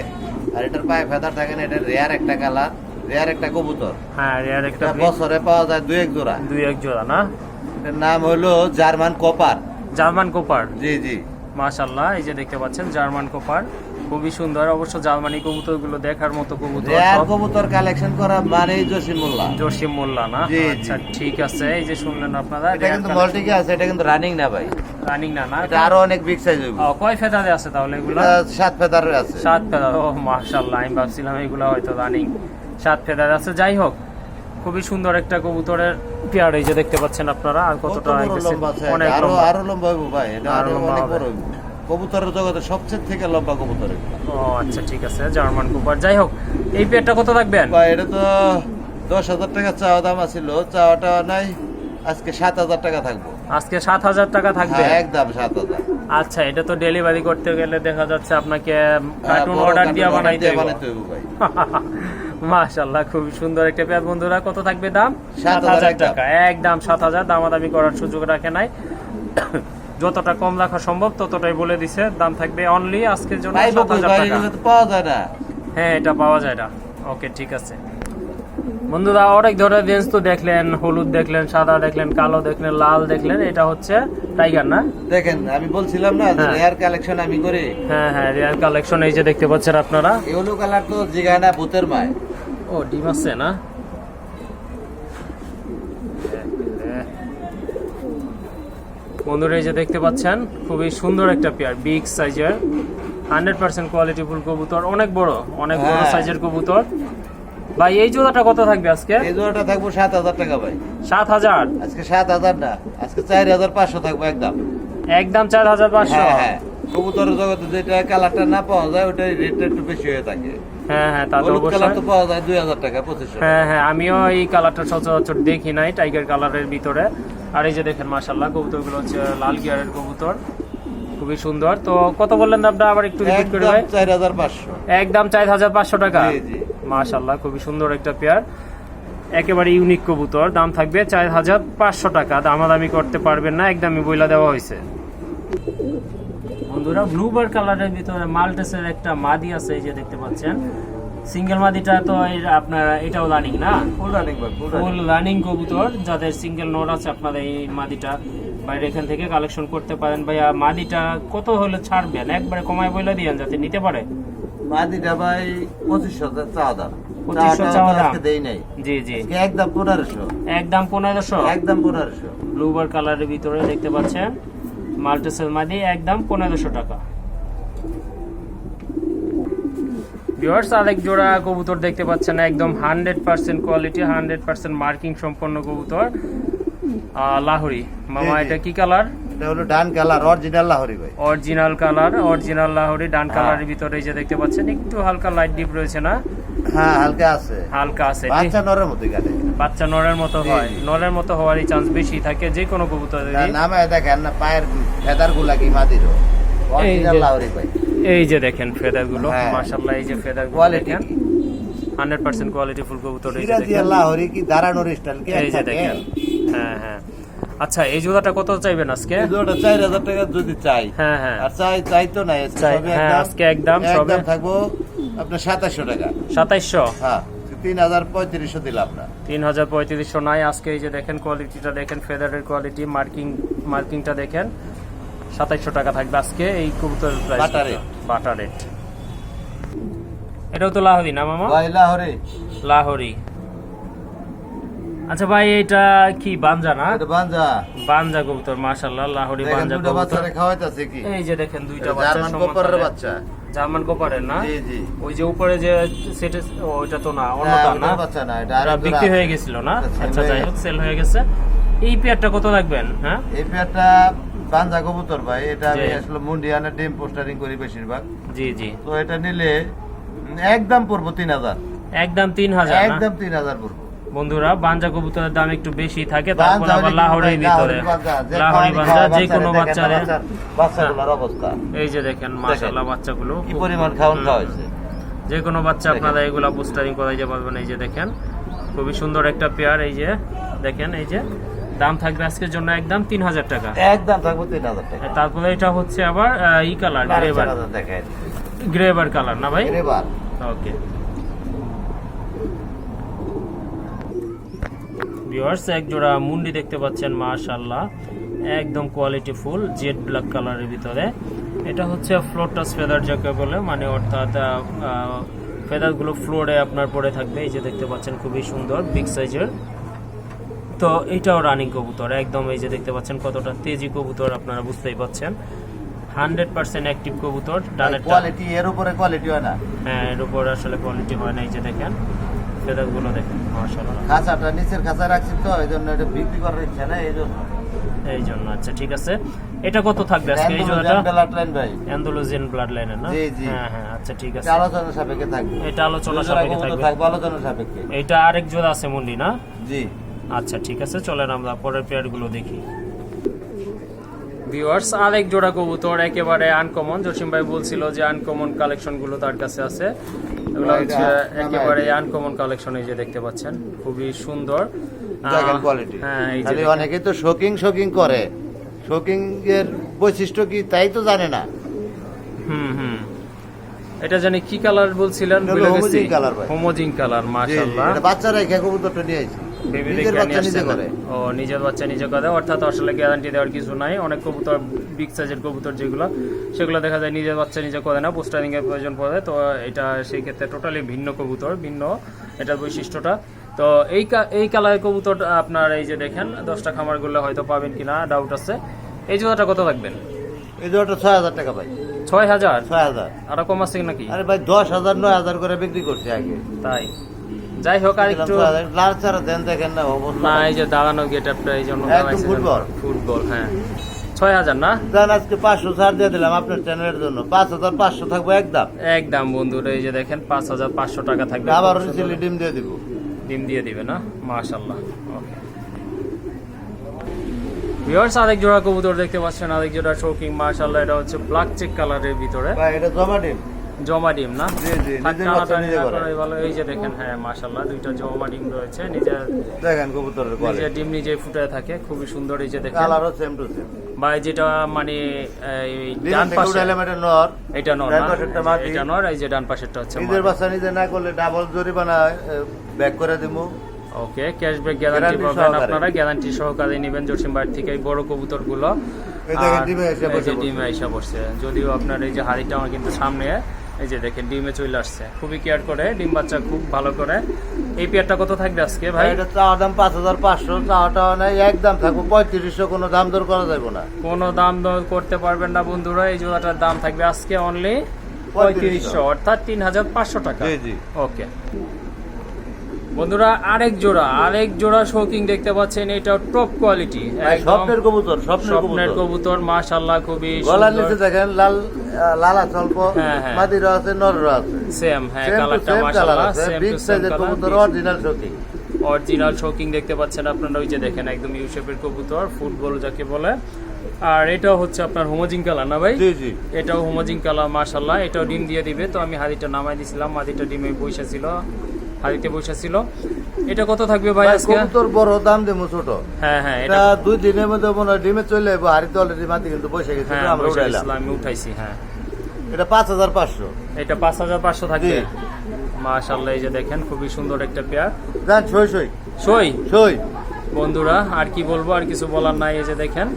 আর এটার পায়ে ফেদার থাকে না। এটা রেয়ার একটা কালার, রেয়ার একটা কবুতর। হ্যাঁ রেয়ার একটা, বছরে পাওয়া যায় 2-1 জোড়া। 2-1 জোড়া না? এটার নাম হলো জার্মান কোপার। জার্মান কোপার? জি জি মাশাআল্লাহ এই যে দেখতে পাচ্ছেন জার্মান কোপার, খুবই সুন্দর। অবশ্য জার্মানি কবুতরগুলো দেখার মতো কবুতর। রেয়ার কবুতর কালেকশন করা মানেই জসিম মোল্লা। জসিম মোল্লা না? জি, আচ্ছা ঠিক আছে। এই যে শুনলেন আপনারা, এটা কিন্তু মল্টিকে আছে, এটা কিন্তু রানিং না ভাই। রানিং না? না এটা আরো অনেক বিগ সাইজ হবে। কয় ফেদারে আছে তাহলে এগুলো? 7 ফেদারে আছে। 7 ফেদার? ও মাশাআল্লাহ, আমি ভাবছিলাম এগুলো হয়তো রানিং। 7 ফেদার আছে। যাই হোক খুবই সুন্দর একটা কবুতরের পেয়ার। এই যে দেখতে পাচ্ছেন আপনারা। আর কতটা অনেক আরো লম্বা হবে ভাই, এটা আরো অনেক বড় হবে। কবুতরের জগতে সবচেয়ে থেকে লম্বা কবুতর। ও আচ্ছা ঠিক আছে, জার্মান কোপার। যাই হোক এই পেয়ারটা কত রাখবেন ভাই? এটা তো 10,000 টাকা চাওয়া দাম ছিল, চাওয়াটা নাই, আজকে 7,000 টাকা থাকবো। আজকে 7,000 টাকা থাকবে? একদম 7,000। আচ্ছা এটা তো ডেলিভারি করতে গেলে দেখা যাচ্ছে আপনাকে কার্টুন অর্ডার দিয়ে বানাইতে হবে ভাই। মাশাআল্লাহ খুবই সুন্দর একটা পেয়ার। বন্ধুরা কত থাকবে দাম? 7,000 টাকা। একদম 7,000, দামাদামি করার সুযোগ রাখে নাই। যতটা কম রাখা সম্ভব ততটাই বলে দিছে। দাম থাকবে অনলি আজকের জন্য 7,000 টাকা। পাওয়া যায় না? হ্যাঁ এটা পাওয়া যায় না। ওকে ঠিক আছে বন্ধুরা, অনেক ধরনের রেঞ্জ তো দেখলেন, হলুদ দেখলেন, সাদা দেখলেন, কালো দেখলেন, লাল দেখলেন। এটা হচ্ছে টাইগার না? দেখেন আমি বলছিলাম না রেয়ার কালেকশন আমি করি। হ্যাঁ হ্যাঁ রেয়ার কালেকশন। এই যে দেখতে পাচ্ছেন আপনারা, ইয়েলো কালার তো জিগায় না, ভূতের মায়। ও ডিম আছে না? বন্ধুরা এই যে দেখতে পাচ্ছেন খুবই সুন্দর একটা পেয়ার, বিগ সাইজের 100% কোয়ালিটি ফুল কবুতর। অনেক বড় সাইজের কবুতর। ভাই এই জোড়াটা কত থাকবে আজকে? এই জোড়াটা থাকবে 7,000 টাকা ভাই। 7,000? আজকে 7,000 না, আজকে 4,500 থাকবে একদম। একদম 4,500? হ্যাঁ কবুতরের জগতে যেটা কালারটা না পাওয়া যায় ওটার রেটটা একটু বেশি হয়ে থাকে। হ্যাঁ হ্যাঁ, তা তো হলুদ কালার তো অবশ্যই। পাওয়া যায় 2000 টাকা 2500 হ্যাঁ হ্যাঁ, আমিও এই কালারটা সচরাচর দেখি নাই, টাইগার কালারের ভিতরে। আর এই যে দেখেন মাশাআল্লাহ, কবুতরগুলো হচ্ছে লাল গিয়ারের কবুতর, খুবই সুন্দর। তো কত বললেন দামটা আবার একটু রিপিট করে ভাই? 4500 একদম 4500 টাকা। জি জি। মাশাআল্লাহ, খুবই সুন্দর একটা পেয়ার, একেবারে ইউনিক কবুতর। দাম থাকবে 4500 টাকা, দামাদামি করতে পারবেন না, একদমই বইলা দেওয়া হয়েছে। বন্ধুরা, ব্লুবার কালারের ভিতরে মাল্টেসের একটা মাদি আছে, এই যে দেখতে পাচ্ছেন। সিঙ্গেল মাদিটা তো আপনার এটাও রানিং না? ফুল রানিং ভাই, ফুল রানিং কবুতর। যাদের সিঙ্গেল নোট আছে আপনারা এই মাদিটা বাইরে এখান থেকে কালেকশন করতে পারেন। ভাইয়া মাদিটা কত হলে ছাড়বেন? একবারে কমায় বলে দিয়েন যাতে নিতে পারে। মাদিটা ভাই 2500 চাওয়া দাম। 2500 চাওয়া দাম। আজকে দেই নাই। জি জি, আজকে একদম 1500। একদম 1500। একদম 1500। ব্লুবার কালারের ভিতরে দেখতে পাচ্ছেন মাল্টেসের মাদি, একদম 1500 টাকা। ভিউয়ার্স, আরেক জোড়া কবুতর দেখতে পাচ্ছেন, একদম 100% কোয়ালিটি, 100% মার্কিং সম্পন্ন কবুতর, লাহোরি। মামা, জি, জি। এটা কি কালার? এটা হলো ডান কালার, অরিজিনাল লাহোরি ভাই। অরিজিনাল কালার, অরিজিনাল লাহোরি, ডান হ্যাঁ। কালারের ভিতরে এই যে দেখতে পাচ্ছেন একটু হালকা লাইট ডিপ রয়েছে না? হ্যাঁ, হালকা আছে। হালকা আছে। বাচ্চা নরের মতো কাটে। বাচ্চা নরের মতো জি, হয়, জি। নরের মতো হওয়ারই চান্স বেশি থাকে যে কোনো কবুতর। নামে দেখেন না, পায়ের ফেদার গুলা কি মাদিরও। অরিজিনাল যে- লাহোরি ভাই। এই যে দেখেন ফেদার গুলো, হ্যাঁ। মাশাআল্লাহ, এই যে ফেদার গুলো কোয়ালিটি দেখেন, 100% কোয়ালিটি ফুল কবুতর। এই যে সিরাজি দেখেন, লাহোরি কি দাঁড়ানোর স্টাইল কি এই যে দেখেন। হ্যাঁ হ্যাঁ। আচ্ছা, এই জোড়াটা কত চাইবেন আজকে? এই জোড়াটা 4000 টাকা যদি চাই। হ্যাঁ হ্যাঁ, আর চাই তো নাই, আজকে চাই, সবই হ্যাঁ, আজকে একদম সবে একদম থাকবো আপনার 2700 টাকা। 2700। হ্যাঁ, 3350 দিলাম না। 3350 নাই আজকে। এই যে দেখেন কোয়ালিটিটা দেখেন, ফেদারের কোয়ালিটি, মার্কিংটা দেখেন। 2700 টাকা থাকবে আজকে এই কবুতরের প্রাইস। বাটা রেট। বাটা রেট। এটাও তো লাহোরি না মামা? ভাই লাহোরি। লাহোরি। আচ্ছা ভাই, এটা কি বানজা না? এটা বাঞ্জা। বানজা কবুতর, মাশাআল্লাহ, লাহোরি দেখেন বানজা দুটো কবুতর। বাচ্চারে খাওয়াইতাছে কি? এই যে দেখেন দুইটা এটা বাচ্চা, জার্মান সমান কোপারের তালের। বাচ্চা। জার্মান কোপারের না? জি জি। ওই যে উপরে যে সেটে, ওইটা তো না, না, অন্যটা না? ওটার বাচ্চা না, এটা এটা আরেক বিক্রি জোড়া। হয়ে গেছিল না? আচ্ছা, আচ্ছা, হয়ে যাই হোক, সেল হয়ে গেছে। এই পেয়ারটা কত রাখবেন? হ্যাঁ, এই পেয়ারটা বাঞ্জা কবুতর ভাই, এটা আমি জি। আসলে মুন্ডিয়ানে ডিম পোস্টারিং করি বেশিরভাগ। জি জি, তো এটা নিলে একদম পড়বো 3000। একদম 3000 না? একদম 3000 পড়বো। বন্ধুরা, বানজা কবুতরের দাম একটু বেশি থাকে, বাঞ্জা তারপর আবার হলে কি লাহোরের ভাই, ভিতরে লাহোরি বাঞ্জা, যে লাহোরি খাওয়ানি বানজা খাওয়ায় যে কোনো বাচ্চারে, দেখেন না বাচ্চারে। বাচ্চাগুলোর অবস্থা এই যে দেখেন মাশাআল্লাহ, বাচ্চাগুলো কি খুব- পরিমাণ খাওয়ান খাওয়াইছে। যে কোনো বাচ্চা দেখেন। আপনারা এগুলা বুস্টারিং করাইতে পারবেন। এই যে দেখেন, খুবই সুন্দর একটা পেয়ার। এই যে দেখেন, এই যে দাম থাকবে আজকের জন্য একদম 3000 টাকা। একদম থাকবো 3000 টাকা। তারপরে এটা হচ্ছে আবার ই কালার, গ্রেভার, 4000 দেখেন। গ্রেভার কালার না ভাই? এবার ওকে ভিউয়ার্স, এক জোড়া মুন্ডি দেখতে পাচ্ছেন, মাশাআল্লাহ, একদম কোয়ালিটি ফুল, জেড ব্ল্যাক কালারের ভিতরে। এটা হচ্ছে ফ্লোটাস ফেদার যাকে বলে, মানে অর্থাৎ ফেদারগুলো ফ্লোরে আপনার পড়ে থাকবে। এই যে দেখতে পাচ্ছেন, খুবই সুন্দর বিগ সাইজের। তো এটাও রানিং কবুতর একদম। এই যে দেখতে পাচ্ছেন কতটা তেজি কবুতর, আপনারা বুঝতেই পাচ্ছেন। 100% অ্যাক্টিভ কবুতর, ডানেরটা। কোয়ালিটি এর উপরে কোয়ালিটি হয় না। হ্যাঁ, এর উপর আসলে কোয়ালিটি হয় না। এই যে দেখেন ফেদারগুলো দেখেন, মাশাআল্লাহ, খাঁচাটা নিচের খাঁচা রাখছি তো, এই জন্য এটা বিক্রি করার ইচ্ছা নেই, এই জন্য। এই জন্য। আচ্ছা, ঠিক আছে। এটা কত থাকবে আজকে এই জোড়াটা? ব্লাড ভাই, অ্যান্ডালুজিয়ান ব্লাড লাইনের না? জি, জি। হ্যাঁ হ্যাঁ, আচ্ছা, ঠিক আছে। এটা আলোচনা সাপেক্ষে থাকবে। এটা আলোচনা দুজোড়া সাপেক্ষে কবুতর থাকবে। থাকবে আলোচনা সাপেক্ষে। এটা আরেক জোড়া আছে মুন্ডি না? জি। আচ্ছা, ঠিক আছে, চলেন আমরা পরের পেয়ারগুলো দেখি। ভিউয়ার্স, আরেক জোড়া কবুতর একেবারে আনকমন। জসিম ভাই বলছিল যে আনকমন কালেকশনগুলো তার কাছে আছে। এগুলো হচ্ছে একেবারে আনকমন কালেকশন। এই যে দেখতে পাচ্ছেন, খুবই সুন্দর দেখেন কোয়ালিটি। হ্যাঁ, এই যে খালি দেখেন। অনেকে তো শোকিং করে, শোকিং এর বৈশিষ্ট্য কি তাই তো জানে না। হুম হুম, এটা জানি কি কালার বলছিলেন? এটা হলো হোমোজিন কালার ভাই। হোমোজিন কালার, জি, জি, মাশাআল্লাহ। এটা বাচ্চারা খেয়ে কবুতরটা নিয়ে আইছে। বেবি নিজের দেখে বাচ্চা নিয়ে নিজে আসছেন। করে। ও, নিজের বাচ্চা নিজে করে, অর্থাৎ আসলে গ্যারান্টি দেওয়ার কিছু নাই। অনেক কবুতর বিগ সাইজের কবুতর যেগুলো, সেগুলো দেখা যায় নিজের বাচ্চা নিজে করে না, পোস্টারিং এর প্রয়োজন পড়ে। তো এটা সেই ক্ষেত্রে টোটালি ভিন্ন কবুতর, ভিন্ন এটার বৈশিষ্ট্যটা। তো এই কালারের কবুতর আপনার এই যে দেখেন 10টা খামারগুলো হয়তো পাবেন কিনা ডাউট আছে। এই জোড়াটা কত রাখবেন? এই জোড়াটা 6000 টাকা ভাই। 6000? 6000। আরো কম আছে নাকি? আরে ভাই 10,000 9,000 করে বিক্রি করছে আগে। তাই, যাই হোক, আর একটু লাল ছাড়া দেন, দেখেন না অবস্থা। না, এই যে দাঁড়ানো গেট আপটা, এই জন্য একদম ফুটবল। ফুটবল, হ্যাঁ। 6000 না? জান আজকে 500 ছাড় দিয়ে দিলাম আপনার চ্যানেলের জন্য, 5500 থাকবে একদম। একদম বন্ধুরা, এই যে দেখেন 5500 টাকা থাকবে। আবার রিসেলি ডিম দিয়ে দিব। ডিম দিয়ে দিবে না? মাশাআল্লাহ। ওকে ভিউয়ার্স, আরেক জোড়া কবুতর দেখতে পাচ্ছেন, আরেক জোড়া শৌকিং। মাশাআল্লাহ, এটা হচ্ছে ব্ল্যাক চেক কালারের ভিতরে ভাই এটা জমা ডিম। জমা ডিম না? জি জি, থাক নিজে টানাটানি বাচ্চা নিজে না করে। করে ভালো। এই যে দেখেন, হ্যাঁ মাশাআল্লাহ, দুইটা জমা ডিম রয়েছে। নিজে দেখেন কবুতরের নিজে কোয়ালিটি, ডিম নিজে ফুটে থাকে, খুবই সুন্দর। এই যে দেখেন কালারও সেম টু সেম। ভাই, যেটা মানে এই ডিম ডান থেকে পাশে উঠাইলে এটা নর, এটা নর ডান না? পাশেরটা মাদি। এটা নর, এই যে ডান পাশেরটা হচ্ছে নিজের মাদি। বাচ্চা নিজে না করলে ডাবল জরিমানা ব্যাক করে দিমু। ওকে, ক্যাশব্যাক গ্যারান্টি Guarantee পাবেন সহকারে। আপনারা, গ্যারান্টি সহকারে নেবেন জসিম ভাই থেকে এই বড় কবুতরগুলো। এই দেখেন আর ডিমে এসে এই বসে যে পড়ছে। ডিমে এসে বসছে, যদিও আপনার এই যে হাড়িটা আমার কিন্তু সামনে, এই যে দেখেন ডিমে চলে আসছে। খুবই কেয়ার করে ডিম বাচ্চা খুব ভালো করে। এই পেয়ারটা কত থাকবে আজকে ভাই? এটা চাওয়া দাম 5500, চাওয়াটা নাই, একদম থাকবো 3500, কোনো দাম দর করা যাবে না। কোনো দাম দর করতে পারবেন না বন্ধুরা। এই জোড়াটার দাম থাকবে আজকে অনলি 3500, অর্থাৎ 3500 টাকা। জি জি। ওকে বন্ধুরা, আরেক জোড়া শৌকিং দেখতে পাচ্ছেন। এটা টপ কোয়ালিটি, স্বপ্নের কবুতর, স্বপ্নের কবুতর। মাশাআল্লাহ, খুবই গলার সুন্দর। নিচে দেখেন লাল লালা স্বল্প, হ্যাঁ, হ্যাঁ। মাদিরও আছে নরও আছে, সেম, হ্যাঁ, সেম টু কালারটা সেম কালার মাশাআল্লাহ আছে। সেম বিগ টু সেম সাইজের কালার। কবুতর, অরিজিনাল শৌকিং। অরিজিনাল শৌকিং দেখতে পাচ্ছেন আপনারা, ওই যে দেখেন একদম ইউ শেপের কবুতর, ফুটবল যাকে বলে। আর এটাও হচ্ছে আপনার হোমোজিং কালার না ভাই? জি জি। এটাও হোমোজিং কালার। মাশাআল্লাহ, এটাও ডিম দিয়ে দিবে। তো আমি হাড়িটা নামাই দিছিলাম, মাদিটা ডিমে বসে ছিল, হাড়িতে বসে ছিল। এটা কত থাকবে ভাই আজকে? কবুতর বড়, দাম দেবো ছোট। হ্যাঁ হ্যাঁ, এটা 2 দিনের মধ্যে মনে হয় ডিমে চলে যাবো। হাড়িতে অলরেডি মাটি কিন্তু বসে গেছে, হ্যাঁ আমরা উঠাইলাম। আমি উঠাইছি। হ্যাঁ, এটা 5500। এটা 5500 থাকবে। জি। মাশাআল্লাহ, এই যে দেখেন খুবই সুন্দর একটা পেয়ার। জান সই সই সই। বন্ধুরা, আর কি বলবো, আর কিছু বলার নাই। এই যে দেখেন,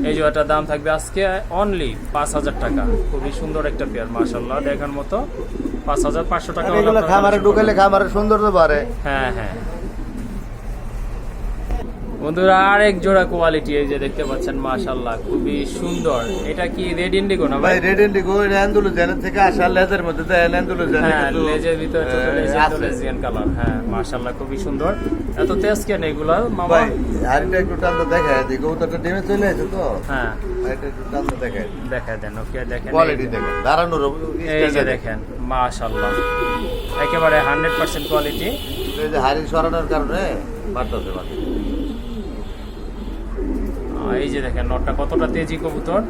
এই জোড়াটার দাম থাকবে আজকে অনলি 5000 টাকা। খুবই সুন্দর একটা পেয়ার, মাশাআল্লাহ, দেখার মতো। 5500 টাকা হলে এগুলো আপনারা খামারে কালেকশন ঢুকাইলে করবেন। খামারে সৌন্দর্য বাড়ে। হ্যাঁ হ্যাঁ বন্ধুরা, আরেক জোড়া কোয়ালিটি এই যে দেখতে পাচ্ছেন, মাশাআল্লাহ, খুবই সুন্দর। এটা কি রেড ইন্ডিগো না ভাই ভাই? রেড ইন্ডিগো, এটা অ্যান্ডালুজিয়ানের থেকে আসা, লেজের মধ্যে দেয় অ্যান্ডালুজিয়ান। হ্যাঁ, লেজের ভিতরে আছে। Legion colour. হ্যাঁ, মাশাআল্লাহ, খুবই সুন্দর। এত তেজ কেন এগুলা মামা? ভাই হাড়িটা একটু টানতে দেখায় দিই, কবুতরটা ডিমে চলে আসে তো। হ্যাঁ, হাড়িটা একটু টানতে দেখায়। দেখা দেন। ওকে, দেখেন কোয়ালিটি দেখেন, দাঁড়ানোর এই যে দেখেন, মাশাআল্লাহ, একেবারে 100% কোয়ালিটি। এই যে হাড়ি সরানোর কারণে বাড়তেছে মাটি। এই যে দেখেন নটটা কতটা তেজি কবুতর।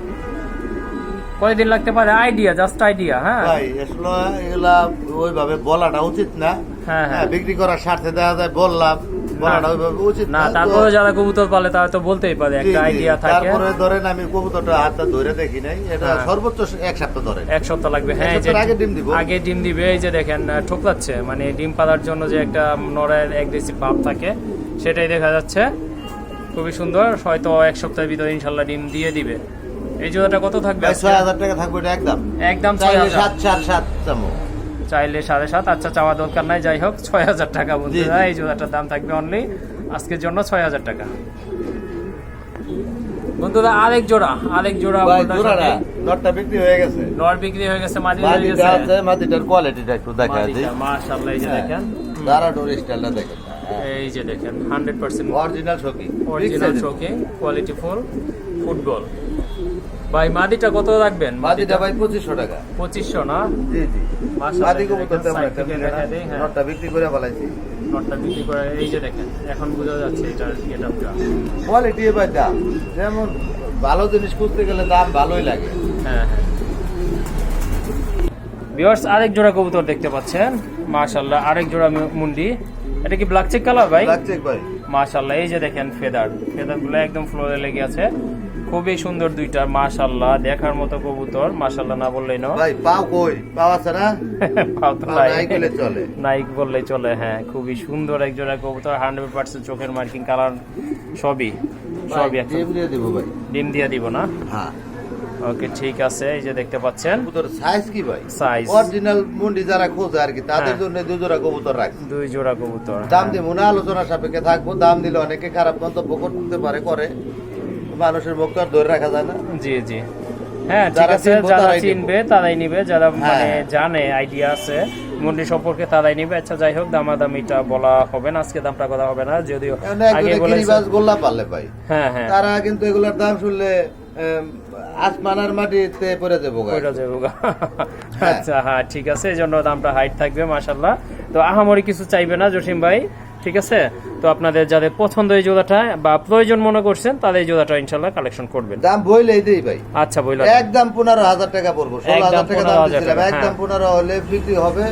কয়দিন লাগতে পারে আইডিয়া, জাস্ট আইডিয়া। হ্যাঁ ভাই আসলে এগুলা ওইভাবে বলাটা উচিত না। হ্যাঁ, হ্যাঁ। বিক্রি করার স্বার্থে দেখা যায় বললাম, বলাটা ওইভাবে উচিত না, না। তারপরে যারা কবুতর পালে তারা তো বলতেই পারে, জি, একটা জি। আইডিয়া থাকে। তারপরে ধরেন আমি কবুতরটা হাতটা ধরে দেখি নাই, এটা হ্যাঁ। সর্বোচ্চ 1 সপ্তাহ ধরে। 1 সপ্তাহ লাগবে। হ্যাঁ, এই যে সপ্তাহের আগে ডিম দিব। আগে ডিম দিবে। এই যে দেখেন ঠোকরাচ্ছে, মানে ডিম পাড়ার জন্য যে একটা নরের অ্যাগ্রেসিভ ভাব থাকে, সেটাই দেখা যাচ্ছে। খুবই সুন্দর। হয়তো 1 সপ্তাহের ভিতরে ইনশাল্লাহ ডিম দিয়ে দিবে। এই জোড়াটা কত থাকবে ভাই আজকে? 6000 টাকা থাকবে এটা একদম। একদম চাইলে 6000। 7 চামচ। চাইলে 7.5। আচ্ছা, চাওয়া দরকার নাই। যাই হোক, 6000 টাকা বন্ধুরা। জি, জি। এই জোড়াটার দাম থাকবে অনলি আজকের জন্য 6000 টাকা। বন্ধুরা, আরেক জোড়া ভাই আপনার জোড়াটা সাথে নটটা বিক্রি হয়ে গেছে। নর বিক্রি হয়ে গেছে, মাদি হয়ে মাটিটা গেছে। আছে, মাটিটার কোয়ালিটিটা একটু দেখা দিই। মাদিটা, মাশাআল্লাহ, এই যে দেখেন। দাঁড়ানোর স্টাইলটা দেখেন। এই যে দেখেন 100% অরিজিনাল শোকি, original shocking, quality full football. ভাই মাদিটা কত রাখবেন? মাটিটা ভাই 2500 টাকা। 2500 না? জি জি। মাশাআল্লাহ, মাটি কবুতর তেমন সাইড একটা থেকে মিলে দেখা না। দেই। হ্যাঁ, নটটা বিক্রি করে ফেলাইছি। নটটা বিক্রি করে। এই যে দেখেন, এখন বোঝা যাচ্ছে এটার গেটআপটা। কোয়ালিটি ভাই দাম, যেমন ভালো জিনিস খুঁজতে গেলে দাম ভালোই লাগে। হ্যাঁ হ্যাঁ ভিউয়ার্স, আরেক জোড়া কবুতর দেখতে পাচ্ছেন, মাশাআল্লাহ, আরেক জোড়া মুন্ডি। এটা কি ব্ল্যাক চেক কালার ভাই? লাগছে ভাই। মাশাআল্লাহ, এই যে দেখেন ফেদারগুলো একদম ফ্লোরে লেগে আছে। খুবই সুন্দর দুইটা, মাশাআল্লাহ, দেখার মতো কবুতর। মাশাআল্লাহ না বললেই না। ভাই পাও কই? পাও আছে না? পাও তো পাও নাই। নাই বললে চলে। নাইক বললেই চলে। হ্যাঁ, খুবই সুন্দর এক জোড়া কবুতর, 100% চোখের মার্কিং, কালার সবই ভাই, একদম। ডিম দিয়ে দিব ভাই। ডিম দিয়ে দিব না? হ্যাঁ। ওকে, ঠিক আছে। এই যে দেখতে পাচ্ছেন কবুতর সাইজ কি ভাই? সাইজ অরিজিনাল মুন্ডি যারা খোঁজে আর কি, তাদের হ্যাঁ। জন্য 2 জোড়া কবুতর রাখছি। 2 জোড়া কবুতর। দাম দিব না, আলোচনা সাপেক্ষে থাকবো। দাম দিলে অনেকে খারাপ মন্তব্য করতে পারে, করে। মানুষের মুখ তো আর ধরে রাখা যায় না। জি জি। হ্যাঁ, ঠিক যারা আছে। চিনবো যারা তারাই চিনবে তারাই নিবে, যারা মানে হ্যাঁ। জানে, আইডিয়া আছে মন্ডি সম্পর্কে, তারাই নিবে। আচ্ছা, যাই হোক, দামাদামিটা বলা হবে না আজকে, দামটা কথা হবে না, যদিও আগে বলেছে। কিরিবাজ গোল্লা পারলে ভাই, হ্যাঁ হ্যাঁ তারা কিন্তু এগুলোর দাম শুনলে আসমানের মাটিতে পড়ে যাবো গা। ওইটা যাবো গা। আচ্ছা হ্যাঁ ঠিক আছে, এই জন্য দামটা হাইট থাকবে মাশাল্লাহ। তো আহামরি কিছু চাইবে না জসিম ভাই, ঠিক আছে। তো আপনাদের যাদের পছন্দ এই জোড়াটা বা প্রয়োজন মনে করছেন তাদের এই জোড়াটা ইনশাল্লাহ কালেকশন করবেন। দাম বইলেই দেই ভাই। আচ্ছা বইলা একদম 15,000 টাকা পড়বো, 16,000 টাকা দাম 15,000 দিয়েছিলাম। টাকা, একদম 15 হলে বিক্রি হবে,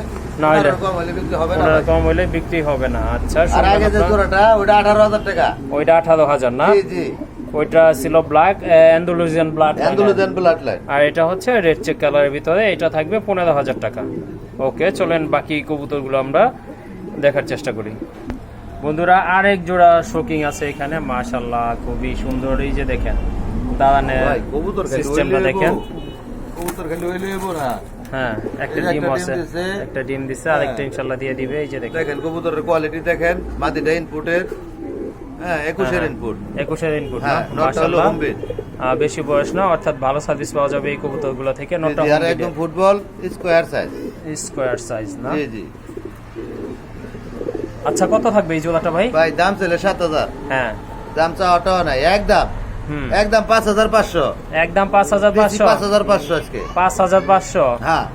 না হলে 15 কম হলে বিক্রি হবে না ভাই। কম হইলে বিক্রি হবে না। আচ্ছা আর শুনলেন আগে যে আপনারা? জোড়াটা ওটা 18,000 টাকা। ওইটা 18,000 না? জি জি, ওইটা ছিল black Andalusian blood, Andalusian blood line. আর এটা হচ্ছে রেড চেক কালারের ভিতরে, এটা থাকবে 15,000 টাকা। ওকে চলেন বাকি কবুতরগুলো আমরা দেখার চেষ্টা করি। বন্ধুরা আরেক জোড়া শোকিং আছে এখানে মাশাআল্লাহ, খুবই সুন্দর। এই যে দেখেন দাঁড়ানের ভাই কবুতর খালি সিস্টেমটা দেখেন। কবুতর খালি হইলে হইবো না। হ্যাঁ একটা এই যে ডিম একটা আছে, ডিম দিছে। একটা ডিম দিছে, হ্যাঁ। আরেকটা ইনশাআল্লাহ দিয়ে দিবে। এই যে দেখেন দেখেন কবুতরের কোয়ালিটি দেখেন, মাদিটা ইনপুটের, হ্যাঁ 21 এর ইনপুট। 21 ইনপুট না? হ্যাঁ, নটটা হলো মাশাআল্লাহ home breed। বেশি বয়স না, অর্থাৎ ভালো সার্ভিস পাওয়া যাবে এই কবুতরগুলো থেকে। নটটা জি, আর একদম football square size. Square size না? জি জি আচ্ছা কত থাকবে এই জোড়াটা ভাই? ভাই, দাম ছিল 7,000, হ্যাঁ দাম চাওয়াটাও নাই, একদম একদম 5,500, একদম 5,500। 5,500 আজকে। 5,500 হ্যাঁ,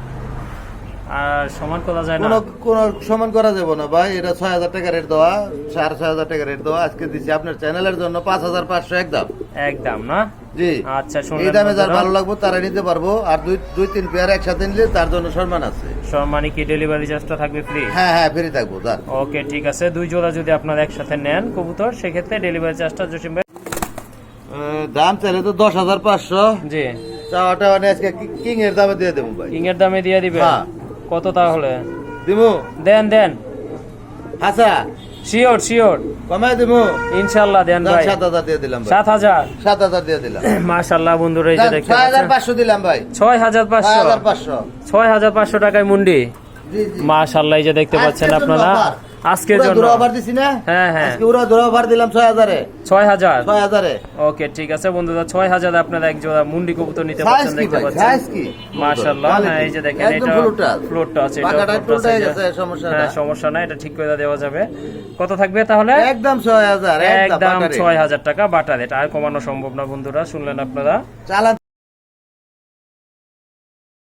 আর সমান করা যায় না? কোন সমান করা যাবে না ভাই, এটা 6,000 টাকা রেট দেওয়া, 6,500 টাকা রেট দেওয়া। আজকে দিচ্ছি আপনার চ্যানেলের জন্য 5,500 একদম। একদম না? জি, আচ্ছা এই শুনলেন দামে যার বন্ধুরা? ভালো লাগবে তারা নিতে পারবো। আর দুই তিন পেয়ার একসাথে নিলে তার জন্য সম্মান আছে। সম্মানী কি ডেলিভারি চার্জটা থাকবে ফ্রি? হ্যাঁ হ্যাঁ, ফ্রি থাকবো যান। ওকে ঠিক আছে, দুই জোড়া যদি আপনারা একসাথে নেন কবুতর সেক্ষেত্রে ডেলিভারি চার্জটা জসিম ভাই? দাম চাইলে তো 10,500, জি চাওয়াটা মানে আজকে কিং এর দামে দিয়ে দেবো ভাই। কিং এর দামে দিয়ে দিবে? হ্যাঁ। কত তাহলে? দিমু দেন দেন, হাসা শিওর শিওর কমাই দিমু, ইনশাআল্লাহ দেন ভাই। 7,000 দিয়ে দিলাম ভাই। 7,000? 7,000 দিয়ে দিলাম। মাশাআল্লাহ বন্ধুরা এই যে দেখতে পাচ্ছেন 6,500 দিলাম ভাই। 6,500? 6,500। 6,500 টাকায় মুন্ডি। জি জি, মাশাআল্লাহ এই যে দেখতে পাচ্ছেন আজকের জন্য আপনারা, offer। আজকের পুরা জন্য দুরা অফার দিছি না? হ্যাঁ হ্যাঁ আজকে পুরা দুরা অফার দিলাম 6,000 এ। 6,000? 6,000 এ। ওকে ঠিক আছে বন্ধুরা, 6,000 আপনারা এক জোড়া মুন্ডি কবুতর নিতে সাইজ পারছেন, কি দেখতে ভাই, পাচ্ছেন। সাইজ কি? মাশাআল্লাহ হ্যাঁ এই যে দেখেন একদম এটা ফুলটা। ফ্লোরটা আছে, এটা পাকাটা ফ্লোরটা টুলটা আছে, গেছে, সমস্যা হ্যাঁ না। সমস্যা নাই, এটা ঠিক করে দেওয়া যাবে। কত থাকবে তাহলে? একদম 6,000, একদম বাটারে। 6,000 টাকা বাটার। এটা আর কমানো সম্ভব না বন্ধুরা, শুনলেন আপনারা। চালান